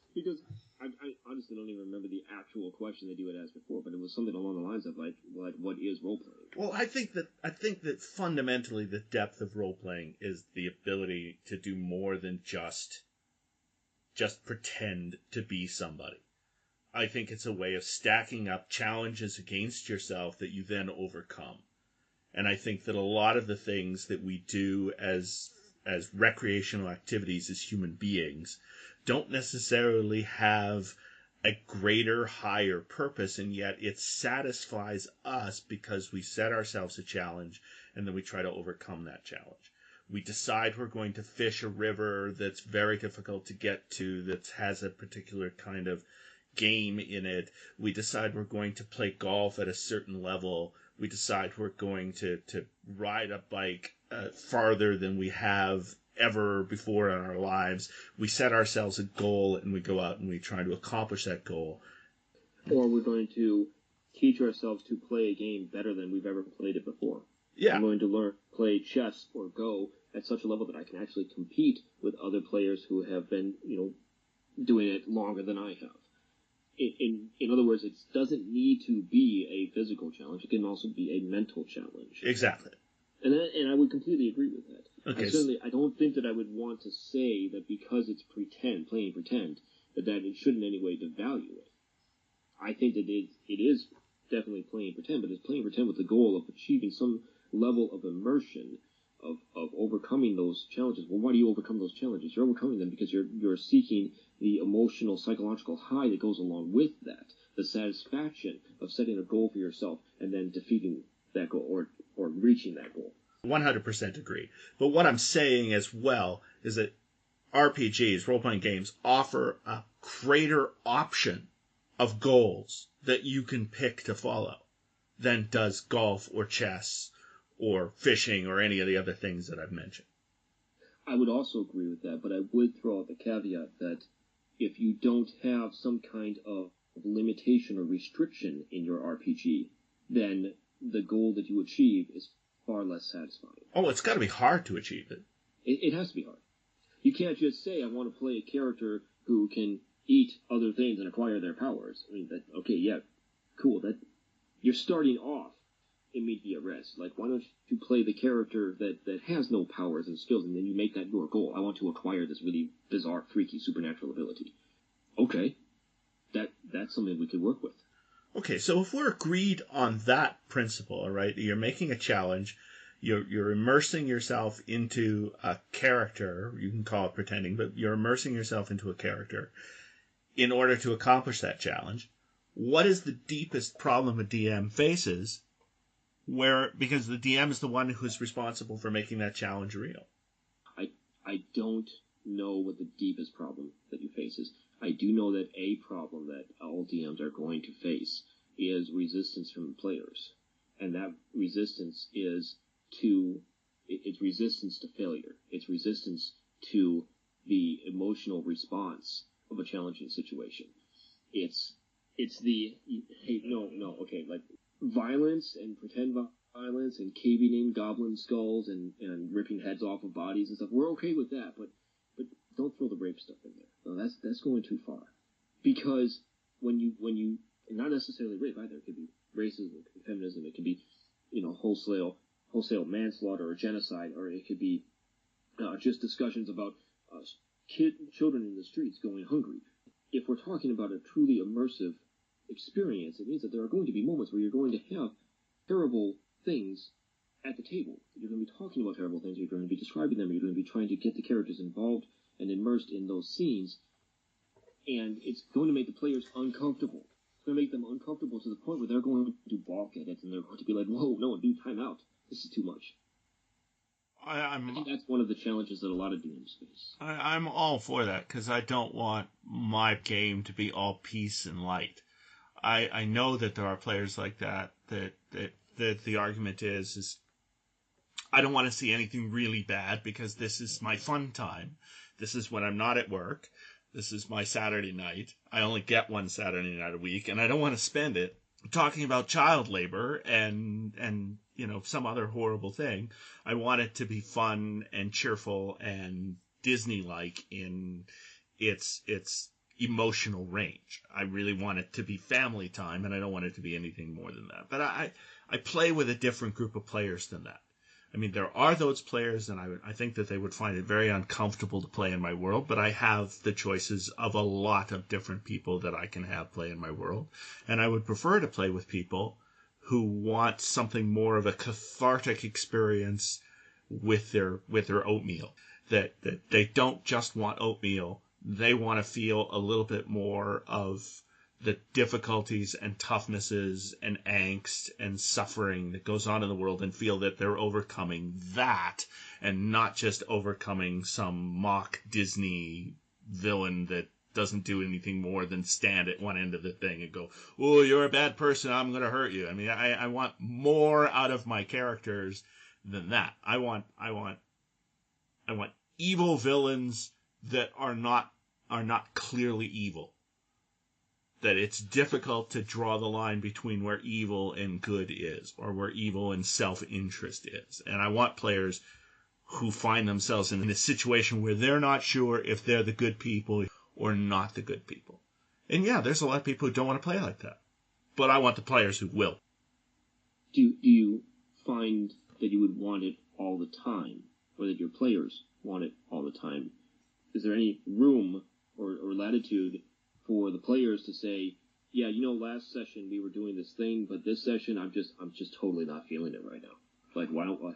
I honestly don't even remember the actual question that you had asked before, but it was something along the lines of like what is role playing? Well, I think that fundamentally the depth of role playing is the ability to do more than just pretend to be somebody. I think it's a way of stacking up challenges against yourself that you then overcome. And I think that a lot of the things that we do as recreational activities as human beings don't necessarily have a greater, higher purpose, and yet it satisfies us because we set ourselves a challenge and then we try to overcome that challenge. We decide we're going to fish a river that's very difficult to get to, that has a particular kind of game in it. We decide we're going to play golf at a certain level. We decide we're going to ride a bike farther than we have ever before in our lives. We set ourselves a goal and we go out and we try to accomplish that goal. Or we're going to teach ourselves to play a game better than we've ever played it before. Yeah. I'm going to play chess or Go at such a level that I can actually compete with other players who have been, doing it longer than I have. in other words, it doesn't need to be a physical challenge. It can also be a mental challenge. Exactly. And I would completely agree with that. Okay. I don't think that I would want to say that because it's playing pretend, that it should in any way devalue it. I think that it is definitely playing pretend, but it's playing pretend with the goal of achieving some level of immersion, of overcoming those challenges. Well, why do you overcome those challenges? You're overcoming them because you're seeking the emotional, psychological high that goes along with that, the satisfaction of setting a goal for yourself and then defeating that goal or reaching that goal. 100% agree. But what I'm saying as well is that RPGs, role-playing games, offer a greater option of goals that you can pick to follow than does golf or chess or fishing or any of the other things that I've mentioned. I would also agree with that, but I would throw out the caveat that if you don't have some kind of limitation or restriction in your RPG, then the goal that you achieve is far less satisfying. Oh, it's got to be hard to achieve it. It has to be hard. You can't just say, I want to play a character who can eat other things and acquire their powers. I mean, cool. You're starting off in media res. Like, why don't you play the character that has no powers and skills, and then you make that your goal? I want to acquire this really bizarre, freaky, supernatural ability. Okay. That's something we could work with. Okay, so if we're agreed on that principle, all right, you're making a challenge, you're immersing yourself into a character, you can call it pretending, but you're immersing yourself into a character in order to accomplish that challenge. What is the deepest problem a DM faces because the DM is the one who's responsible for making that challenge real? I don't know what the deepest problem that you face is. I do know that a problem that all DMs are going to face is resistance from players. And that resistance is it's resistance to failure. It's resistance to the emotional response of a challenging situation. It's the, hey, no, okay, like violence and pretend violence and caving in goblin skulls and ripping heads off of bodies and stuff. We're okay with that, but don't throw the rape stuff in there. No, that's going too far. Because when you not necessarily rape either, it could be racism, it could be feminism, it could be, wholesale manslaughter or genocide, or it could be just discussions about children in the streets going hungry. If we're talking about a truly immersive experience, it means that there are going to be moments where you're going to have terrible things at the table. You're going to be talking about terrible things, you're going to be describing them, you're going to be trying to get the characters involved and immersed in those scenes, and it's going to make the players uncomfortable. It's going to make them uncomfortable to the point where they're going to balk at it, and they're going to be like, whoa, no, dude, time out. This is too much. I think that's one of the challenges that a lot of DMs face. I'm all for that, because I don't want my game to be all peace and light. I know that there are players like that the argument is I don't want to see anything really bad because this is my fun time. This is when I'm not at work. This is my Saturday night. I only get one Saturday night a week, and I don't want to spend it talking about child labor and some other horrible thing. I want it to be fun and cheerful and Disney-like in its emotional range. I really want it to be family time, and I don't want it to be anything more than that. But I play with a different group of players than that. I mean, there are those players, and I think that they would find it very uncomfortable to play in my world, but I have the choices of a lot of different people that I can have play in my world. And I would prefer to play with people who want something more of a cathartic experience with their oatmeal. That they don't just want oatmeal. They want to feel a little bit more of the difficulties and toughnesses and angst and suffering that goes on in the world and feel that they're overcoming that and not just overcoming some mock Disney villain that doesn't do anything more than stand at one end of the thing and go, oh, you're a bad person, I'm going to hurt you. I mean, I want more out of my characters than that. I want evil villains that are not clearly evil. That it's difficult to draw the line between where evil and good is, or where evil and self-interest is. And I want players who find themselves in a situation where they're not sure if they're the good people or not the good people. And yeah, there's a lot of people who don't want to play like that. But I want the players who will. Do you find that you would want it all the time, or that your players want it all the time? Is there any room or latitude for the players to say, yeah, last session we were doing this thing, but this session I'm just totally not feeling it right now. Like,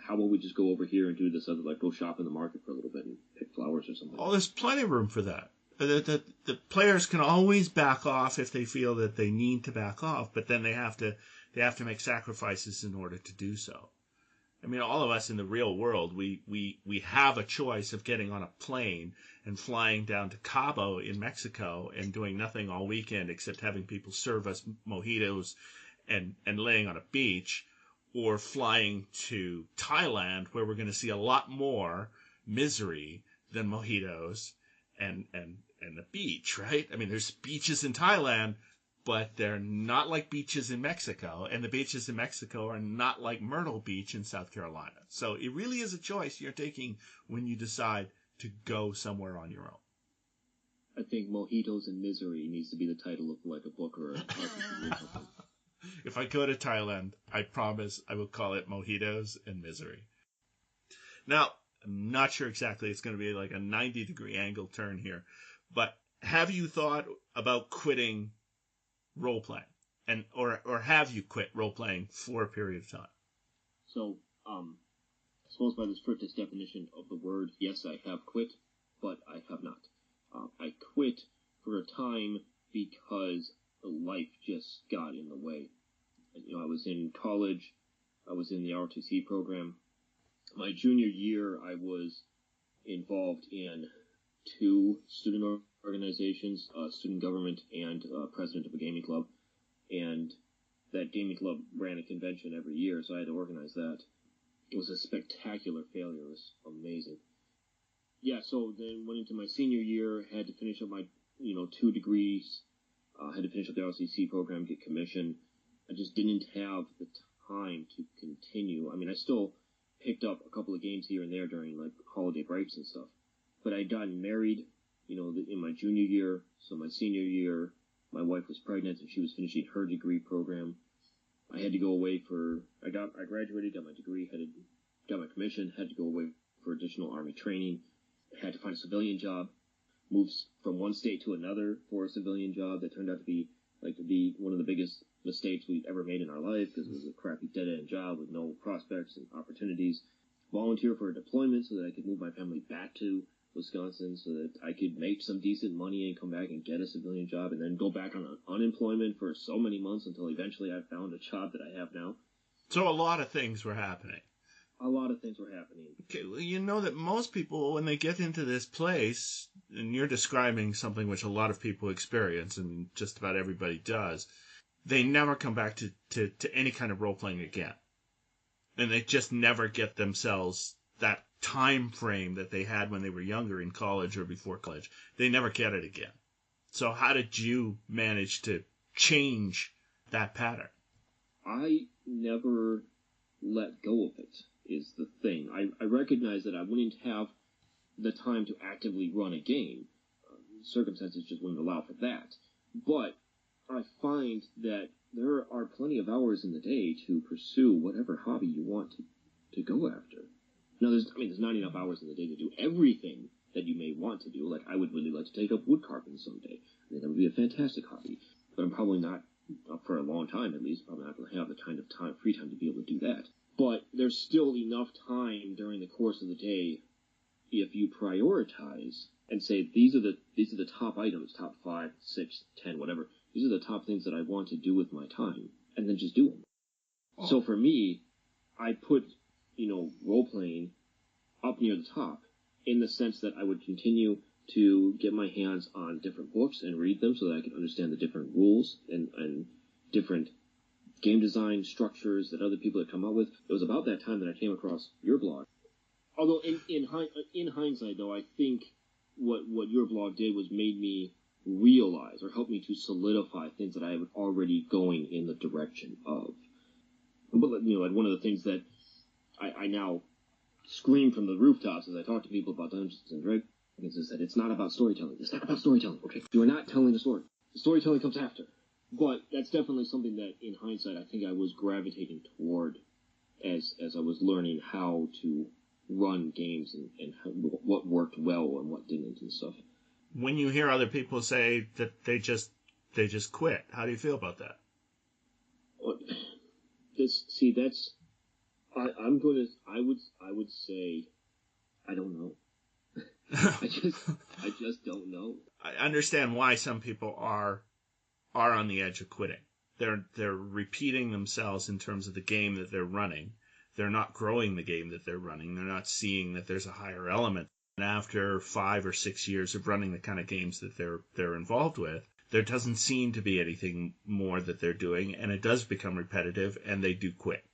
how about we just go over here and do this other, like go shop in the market for a little bit and pick flowers or something? Oh, there's plenty of room for that. The players can always back off if they feel that they need to back off, but then they have to make sacrifices in order to do so. I mean, all of us in the real world, we have a choice of getting on a plane and flying down to Cabo in Mexico and doing nothing all weekend except having people serve us mojitos and laying on a beach, or flying to Thailand where we're going to see a lot more misery than mojitos and the beach, right? I mean, there's beaches in Thailand, but they're not like beaches in Mexico, and the beaches in Mexico are not like Myrtle Beach in South Carolina. So it really is a choice you're taking when you decide to go somewhere on your own. I think Mojitos and Misery needs to be the title of like a book or a RPG or something. If I go to Thailand, I promise I will call it Mojitos and Misery. Now, I'm not sure exactly. It's going to be like a 90-degree angle turn here. But have you thought about quitting role-playing? Or have you quit role-playing for a period of time? So, I suppose by the strictest definition of the word, yes, I have quit, but I have not. I quit for a time because life just got in the way. I was in college. I was in the ROTC program. My junior year, I was involved in 2 student organizations, student government and president of a gaming club. And that gaming club ran a convention every year, so I had to organize that. It was a spectacular failure. It was amazing. Yeah, so then went into my senior year, had to finish up my, 2 degrees, had to finish up the ROTC program, get commission. I just didn't have the time to continue. I mean, I still picked up a couple of games here and there during, like, holiday breaks and stuff. But I'd gotten married, in my junior year, so my senior year, my wife was pregnant and she was finishing her degree program. I had to go away I graduated, got my degree, got my commission, had to go away for additional Army training, had to find a civilian job, moved from one state to another for a civilian job that turned out to be one of the biggest mistakes we've ever made in our life because it was a crappy dead-end job with no prospects and opportunities. Volunteer for a deployment so that I could move my family back to Wisconsin so that I could make some decent money and come back and get a civilian job and then go back on unemployment for so many months until eventually I found a job that I have now. So a lot of things were happening. A lot of things were happening. Okay, well, you know that most people, when they get into this place, and you're describing something which a lot of people experience, and just about everybody does, they never come back to any kind of role-playing again. And they just never get themselves that time frame that they had when they were younger in college or before college. They never get it again. So how did you manage to change that pattern? I never let go of it, is the thing. I recognize that I wouldn't have the time to actively run a game. Circumstances just wouldn't allow for that. But I find that there are plenty of hours in the day to pursue whatever hobby you want to go after. Now, there's not enough hours in the day to do everything that you may want to do. Like, I would really like to take up wood carving someday. I think that would be a fantastic hobby. But I'm probably not, for a long time at least, probably not going to have the kind of free time to be able to do that. But there's still enough time during the course of the day if you prioritize and say, these are the top items, top 5, 6, 10, whatever. These are the top things that I want to do with my time, and then just do them. Oh. So for me, I put, role-playing up near the top in the sense that I would continue to get my hands on different books and read them so that I could understand the different rules and different game design structures that other people had come up with. It was about that time that I came across your blog. Although in hindsight, though, I think what your blog did was made me realize or help me to solidify things that I was already going in the direction of. But, one of the things that I now scream from the rooftops as I talk to people about Dungeons and Dragons is that it's not about storytelling. It's not about storytelling, okay? You are not telling a story. Storytelling comes after. But that's definitely something that, in hindsight, I think I was gravitating toward as I was learning how to run games and what worked well and what didn't and stuff. When you hear other people say that they just quit, how do you feel about that? I would say, I don't know. I just don't know. I understand why some people are on the edge of quitting. They're repeating themselves in terms of the game that they're running. They're not growing the game that they're running. They're not seeing that there's a higher element. And after 5 or 6 years of running the kind of games that they're involved with, there doesn't seem to be anything more that they're doing, and it does become repetitive, and they do quit.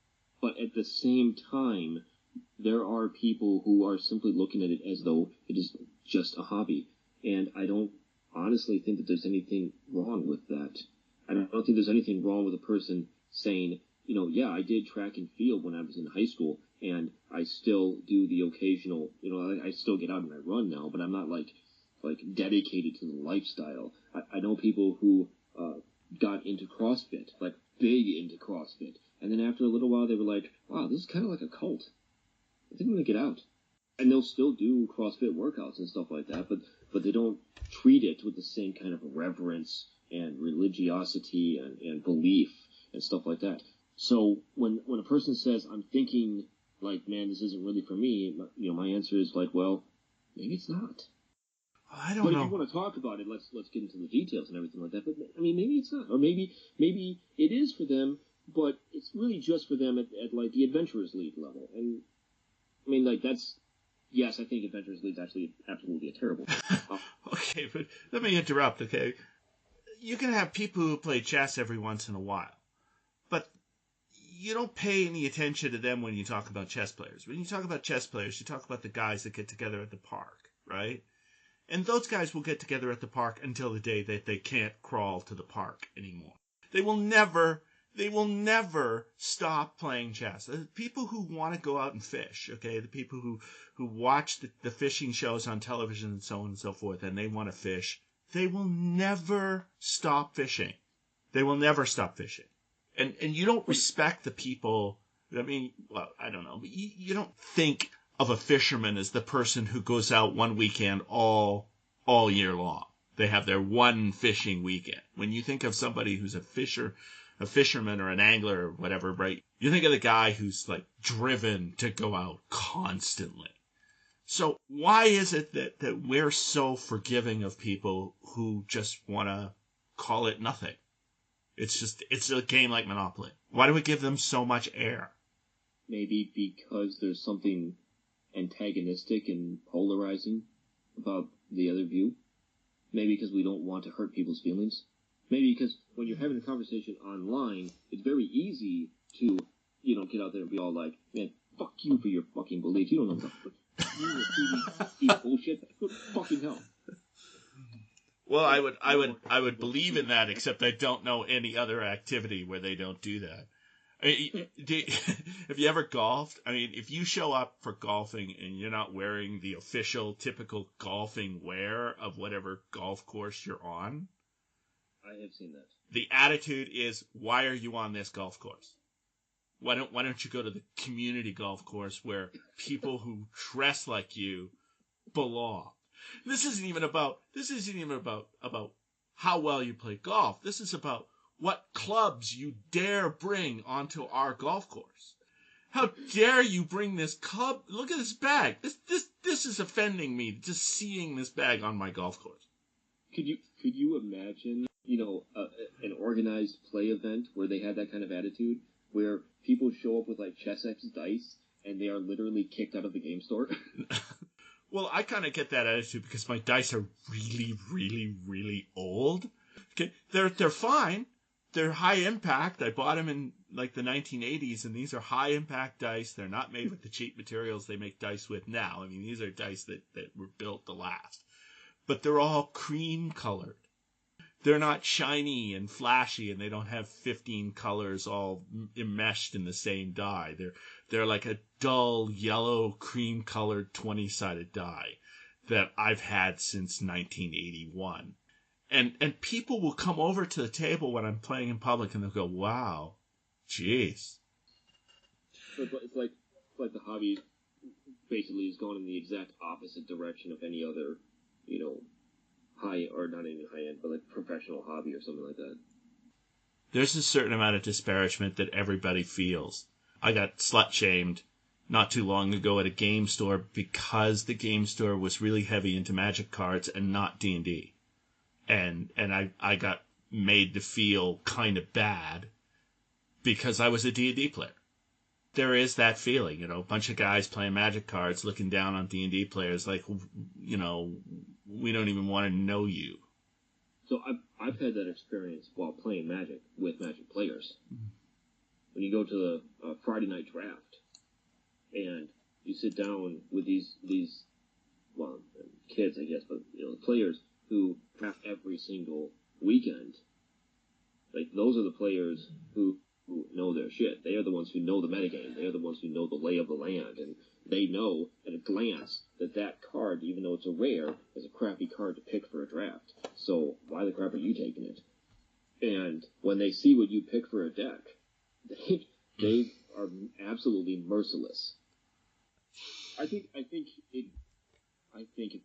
But at the same time, there are people who are simply looking at it as though it is just a hobby. And I don't honestly think that there's anything wrong with that. I don't think there's anything wrong with a person saying, yeah, I did track and field when I was in high school, and I still do the occasional, I still get out and I run now, but I'm not like dedicated to the lifestyle. I know people who got into CrossFit, like big into CrossFit, and then after a little while they were like, wow, this is kind of like a cult. I think I'm going to get out. And they'll still do CrossFit workouts and stuff like that, but they don't treat it with the same kind of reverence and religiosity and belief and stuff like that. So when a person says, I'm thinking, like, man, this isn't really for me, my answer is like, well, maybe it's not. I don't know. But if you want to talk about it, let's get into the details and everything like that. But I mean, maybe it's not, or maybe it is for them, but it's really just for them at like the Adventurers League level. And I mean, like yes, I think Adventurers League is actually absolutely a terrible. Okay, but let me interrupt. Okay, you can have people who play chess every once in a while, but you don't pay any attention to them when you talk about chess players. When you talk about chess players, you talk about the guys that get together at the park, right? And those guys will get together at the park until the day that they can't crawl to the park anymore. They will never stop playing chess. The people who want to go out and fish, okay, the people who watch the fishing shows on television and so on and so forth, and they want to fish, they will never stop fishing. They will never stop fishing. And you don't respect the people. I mean, well, I don't know. But you don't think of a fisherman as the person who goes out one weekend all year long. They have their one fishing weekend. When you think of somebody who's a fisherman or an angler or whatever, right? You think of the guy who's like driven to go out constantly. So why is it that we're so forgiving of people who just want to call it nothing? It's a game like Monopoly. Why do we give them so much air? Maybe because there's something antagonistic and polarizing about the other view. Maybe because we don't want to hurt people's feelings. Maybe because when you're having a conversation online, it's very easy to, get out there and be all like, man, fuck you for your fucking belief. You don't know what the bullshit. Good fucking hell. Well, I would believe in that, except I don't know any other activity where they don't do that. I mean, have you ever golfed? I mean, if you show up for golfing and you're not wearing the official, typical golfing wear of whatever golf course you're on, I have seen that. The attitude is, why are you on this golf course? Why don't you go to the community golf course where people who dress like you belong? This isn't even about how well you play golf. This is about what clubs you dare bring onto our golf course. How dare you bring this club? Look at this bag. This is offending me, just seeing this bag on my golf course. Could you imagine, an organized play event where they had that kind of attitude, where people show up with like ChessX dice and they are literally kicked out of the game store? Well, I kind of get that attitude because my dice are really, really, really old. Okay, they're fine. They're high impact. I bought them in like the 1980s, and these are high impact dice. They're not made with the cheap materials they make dice with now. I mean, these are dice that were built to last. But they're all cream colored. They're not shiny and flashy, and they don't have 15 colors all enmeshed in the same die. They're like a dull yellow cream colored 20-sided die that I've had since 1981. And people will come over to the table when I'm playing in public, and they'll go, "Wow, jeez." So it's like the hobby basically is going in the exact opposite direction of any other, high, or not even high end, but like professional hobby or something like that. There's a certain amount of disparagement that everybody feels. I got slut shamed not too long ago at a game store because the game store was really heavy into Magic cards and not D&D. And I got made to feel kind of bad because I was a D&D player. There is that feeling, a bunch of guys playing Magic cards looking down on D&D players like, we don't even want to know you. So I've had that experience while playing Magic with Magic players. When you go to the Friday night draft and you sit down with these kids, I guess, but players who draft every single weekend, like those are the players who know their shit. They are the ones who know the metagame. They are the ones who know the lay of the land, and they know at a glance that card, even though it's a rare, is a crappy card to pick for a draft. So why the crap are you taking it? And when they see what you pick for a deck, they are absolutely merciless. I think if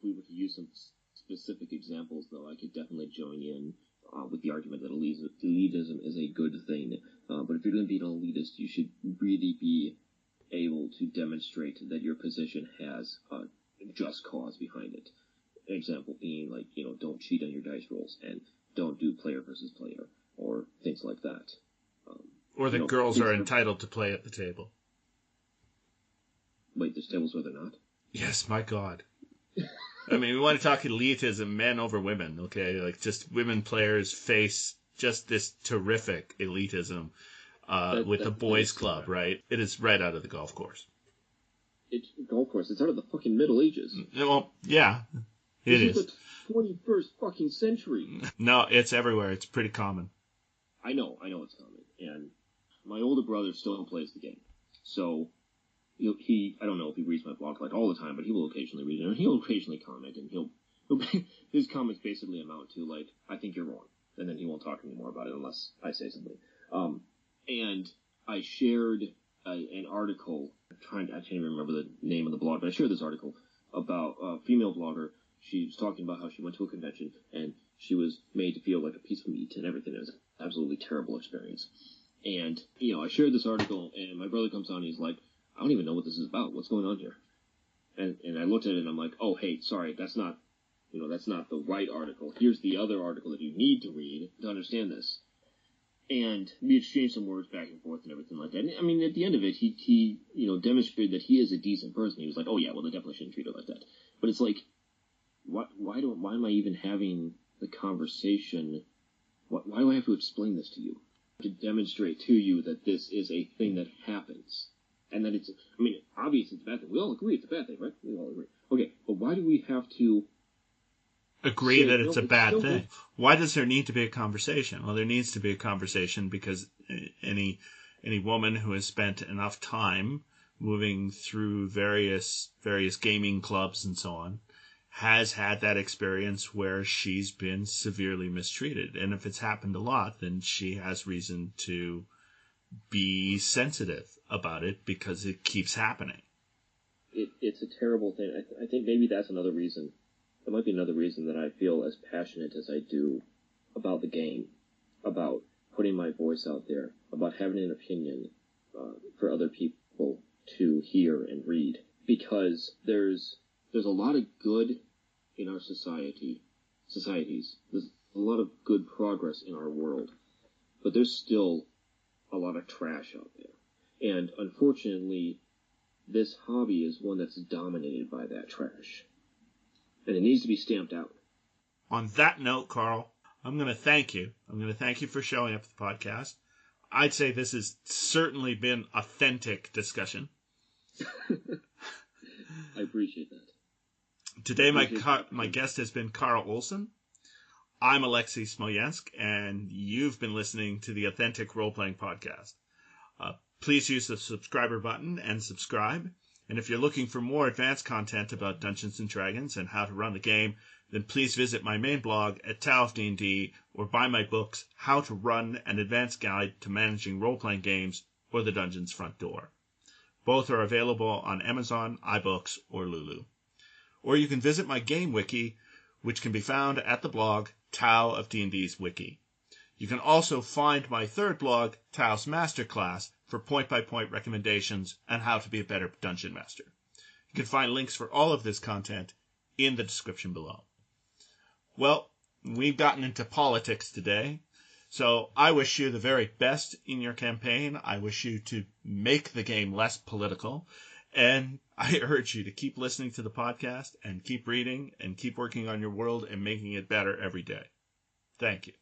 we were to use some specific examples, though, I could definitely join in with the argument that elitism is a good thing. But if you're going to be an elitist, you should really be able to demonstrate that your position has a just cause behind it. An example being like, don't cheat on your dice rolls and don't do player versus player or things like that. Or that girls are entitled to play at the table. Wait, there's tables where they're not? Yes, my God. I mean, we want to talk elitism, men over women, okay? Like, just women players face just this terrific elitism with the boys' club, right? It is right out of the golf course. It's golf course. It's out of the fucking Middle Ages. Well, yeah, it is. This is the 21st fucking century. No, it's everywhere. It's pretty common. I know it's common. And my older brother still plays the game. So, I don't know if he reads my blog like all the time, but he will occasionally read it, and he'll occasionally comment, and his comments basically amount to like, I think you're wrong, and then he won't talk anymore about it unless I say something. And I shared an article, I can't even remember the name of the blog, but I shared this article about a female blogger. She was talking about how she went to a convention, and she was made to feel like a piece of meat and everything. It was an absolutely terrible experience. And, I shared this article, and my brother comes on, and he's like, I don't even know what this is about. What's going on here? And I looked at it, and I'm like, oh, hey, sorry, that's not the right article. Here's the other article that you need to read to understand this. And we exchanged some words back and forth and everything like that. And, I mean, at the end of it, he demonstrated that he is a decent person. He was like, oh, yeah, well, they definitely shouldn't treat her like that. But it's like, why am I even having the conversation? Why do I have to explain this to you? To demonstrate to you that this is a thing that happens. And that obviously it's a bad thing. We all agree it's a bad thing, right? We all agree. Okay, but why do we have to agree that it's a bad thing? Why does there need to be a conversation? Well, there needs to be a conversation because any woman who has spent enough time moving through various gaming clubs and so on has had that experience where she's been severely mistreated. And if it's happened a lot, then she has reason to be sensitive about it because it keeps happening. It's a terrible thing. I think maybe that's another reason. That might be another reason that I feel as passionate as I do about the game, about putting my voice out there, about having an opinion for other people to hear and read. Because there's a lot of good in our societies. There's a lot of good progress in our world. But there's still a lot of trash out there. And unfortunately, this hobby is one that's dominated by that trash. And it needs to be stamped out. On that note, Carl, I'm going to thank you. I'm going to thank you for showing up to the podcast. I'd say this has certainly been authentic discussion. I appreciate that. Today, my guest has been Carl Olson. I'm Alexis Smolensk, and you've been listening to the Authentic Role Playing Podcast. Please use the subscriber button and subscribe. And if you're looking for more advanced content about Dungeons & Dragons and how to run the game, then please visit my main blog at Tao of D&D or buy my books, How to Run: An Advanced Guide to Managing Role-Playing Games or The Dungeon's Front Door. Both are available on Amazon, iBooks, or Lulu. Or you can visit my game wiki, which can be found at the blog Tao of D&D's Wiki. You can also find my third blog, Tao's Masterclass, for point-by-point recommendations on how to be a better dungeon master. You can find links for all of this content in the description below. Well, we've gotten into politics today, so I wish you the very best in your campaign. I wish you to make the game less political, and I urge you to keep listening to the podcast and keep reading and keep working on your world and making it better every day. Thank you.